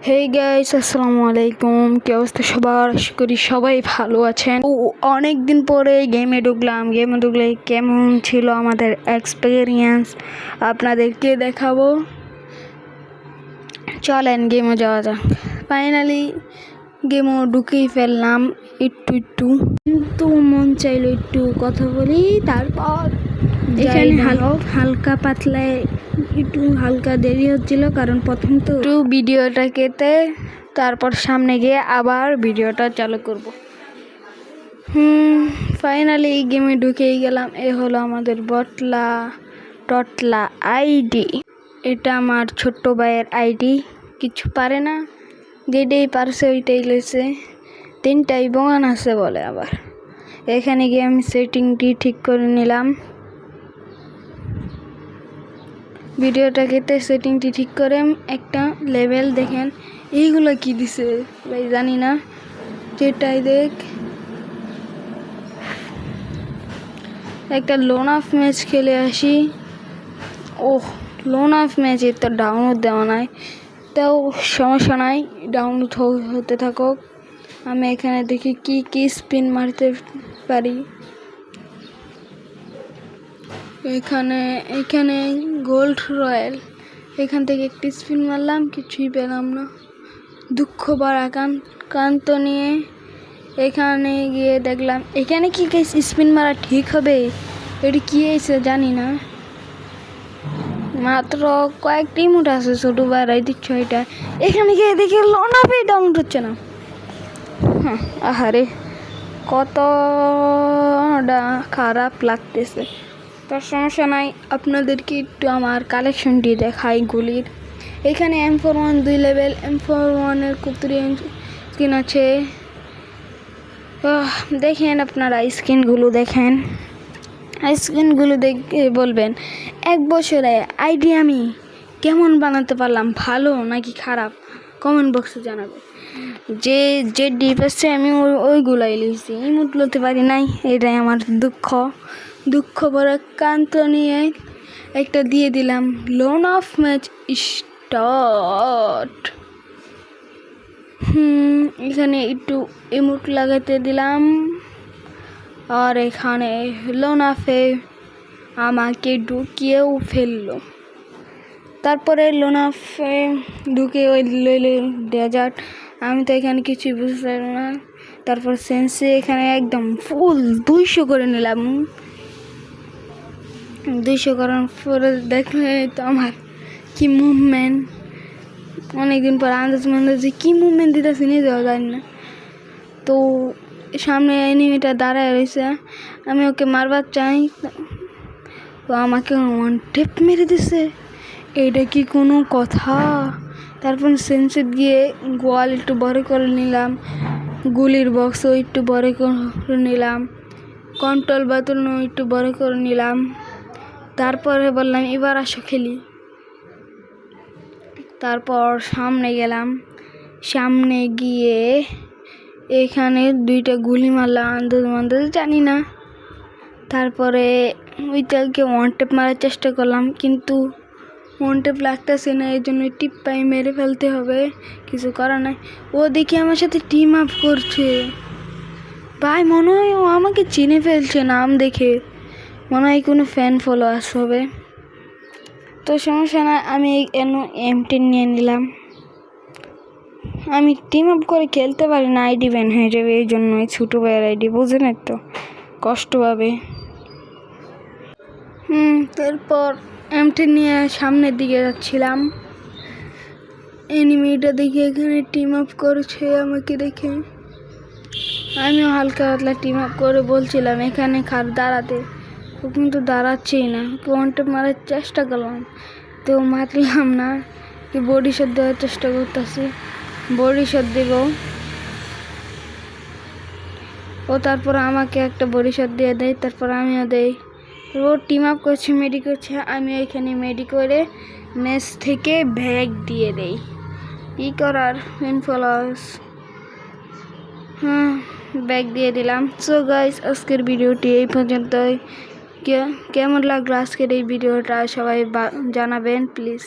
Hey guys, আসসালামু আলাইকুম। কি অবস্থা সবার? আশা করি সবাই ভালো আছেন। অনেক দিন পরে গেমে ঢুকলে কেমন ছিল আমাদের এক্সপিরিয়েন্স আপনাদেরকে দেখাবো। চলেন গেমে যাওয়া যাক। ফাইনালি গেমও ঢুকেই ফেললাম একটু, কিন্তু মন চাইলো একটু কথা বলি। তারপর এখানে হালকা পাতলায় একটু হালকা দেরি হচ্ছিল, কারণ প্রথম তো একটু ভিডিওটা কেটে তারপর সামনে গিয়ে আবার ভিডিওটা চালু করব। ফাইনালি গেমে ঢুকেই গেলাম। এ হলো আমাদের টটলা আইডি। এটা আমার ছোট্ট ভাইয়ের আইডি। কিছু পারে না, যেটাই পারছে ওইটাই লইছে। 3টাই বোন আছে বলে। আবার এখানে গিয়ে আমি সেটিংটি ঠিক করে নিলাম। ভিডিওটা কেটে সেটিংটি ঠিক করে একটা লেভেল দেখেন। এইগুলো কি দিছে ভাই জানি না, যেটাই দেখ একটা লোন অফ ম্যাচ খেলে আসি। লোন অফ ম্যাচ এর তো ডাউনলোড দেওয়া নাই, তাও সমস্যা নাই, ডাউনলোড হতে থাকুক। আমি এখানে দেখি কি স্পিন মারতে পারি। এখানে গোল্ড রয়্যাল, এখান থেকে একটি স্পিন মারলাম, কিছুই পেলাম না। দুঃখ বাড়া কান্ত নিয়ে এখানে গিয়ে দেখলাম এখানে কি স্পিন মারা ঠিক হবে। এটি কি হয়েছে জানি না, মাত্র কয়েকটি মুঠ আছে ছোট বাড়াই দিচ্ছ। এটা এখানে গিয়ে দেখি লোন আপে ডাউনলোড হচ্ছে না। আহারে, কতটা খারাপ লাগতেছে। তার সমস্যা নাই, আপনাদেরকে একটু আমার কালেকশনটি দেখাই গুলির। এখানে M41 2 লেভেল, M41-এর কুতুরি স্কিন আছে। দেখেন আপনারা স্কিনগুলো দেখেন। স্কিনগুলো দেখে বলবেন 1 বছরে আইডি আমি কেমন বানাতে পারলাম, ভালো নাকি খারাপ, কমেন্ট বক্সে জানাবে। যে ডিপ আছে আমি ওইগুলাই লিখছি, ইমোট লতে পারি নাই, এটাই আমার দুঃখ বড় কান্ত নিয়ে একটা দিয়ে দিলাম। Loan of match start. এখানে একটু ইমোট লাগাতে দিলাম। আর এখানে লোন অফে আমাকে ঢুকিয়েও ফেললো। তারপরে লোন অফে ঢুকে ওই ডেজার্ট, আমি তো এখানে কিছুই বুঝতে পারি না। তারপর সেন্সে এখানে একদম ফুল 200 করে নিলাম। 200 করার পরে দেখলে তো আমার কি মুভমেন্ট, অনেকদিন পর আন্দাজে কি মুভমেন্ট দিতেছি নিজেও জানি না। তো সামনে এনিমিটা দাঁড়ায় রয়েছে, আমি ওকে মারবার চাই, তো আমাকে ওয়ান টেপ মেরে দিছে। এইটা কি কোনো কথা? তারপর সেন্সেট গিয়ে গোয়াল একটু বড় করে নিলাম, গুলির বক্সও একটু বড় করে নিলাম, কন্ট্রোল বাটনও একটু বড় করে নিলাম। তারপরে বললাম এবার আসো খেলি। তারপর সামনে গেলাম, সামনে গিয়ে এখানে 2টা গুলি মারলাম, আন্দাজ জানি না। তারপরে ওইটাকে ওয়ান টেপ মারার চেষ্টা করলাম, কিন্তু ওয়ান টেপ লাগতেছে না, এই জন্য টিপ্পাই মেরে ফেলতে হবে, কিছু করার নাই। ও দেখি আমার সাথে টিম আপ করছে ভাই, মনে হয় ও আমাকে চিনে ফেলছে নাম দেখে, মনে হয় কোনো ফ্যান ফলোয়ার্স হবে। তো সমস্যা না, আমি M10 নিয়ে নিলাম। আমি টিম আপ করে খেলতে পারি না, আইডি ব্যান হয়ে যাবে, এই জন্যই ছোটো ভাইয়ের আইডি, বুঝেন তো, কষ্ট পাবে। তারপর M10 নিয়ে সামনের দিকে যাচ্ছিলাম। এনিমিটা দেখে এখানে টিম আপ করছে, আমাকে দেখে আমিও হালকা পাতলা টিম আপ করে বলছিলাম এখানে দাঁড়াতে, ও কিন্তু দাঁড়াচ্ছেই না। ওয়ান টেপ মারার চেষ্টা করলাম, তো মারলাম না, কি বডি শট দেওয়ার চেষ্টা করতেছি, বডি শট দেব। ও তারপর আমাকে একটা বডি শট দিয়ে দেয়, তারপর আমিও দেই। ও টিম আপ করছে, মেডি করছে, আমি এখানে মেডি করে ম্যাচ থেকে ব্যাগ দিয়ে দেই। কি করার, ফলোয়ার্স, ব্যাগ দিয়ে দিলাম। সো গাইস, আজকের ভিডিওটি এই পর্যন্তই। কেমন লাগলো আজকের এই ভিডিওটা সবাই জানাবেন প্লিজ।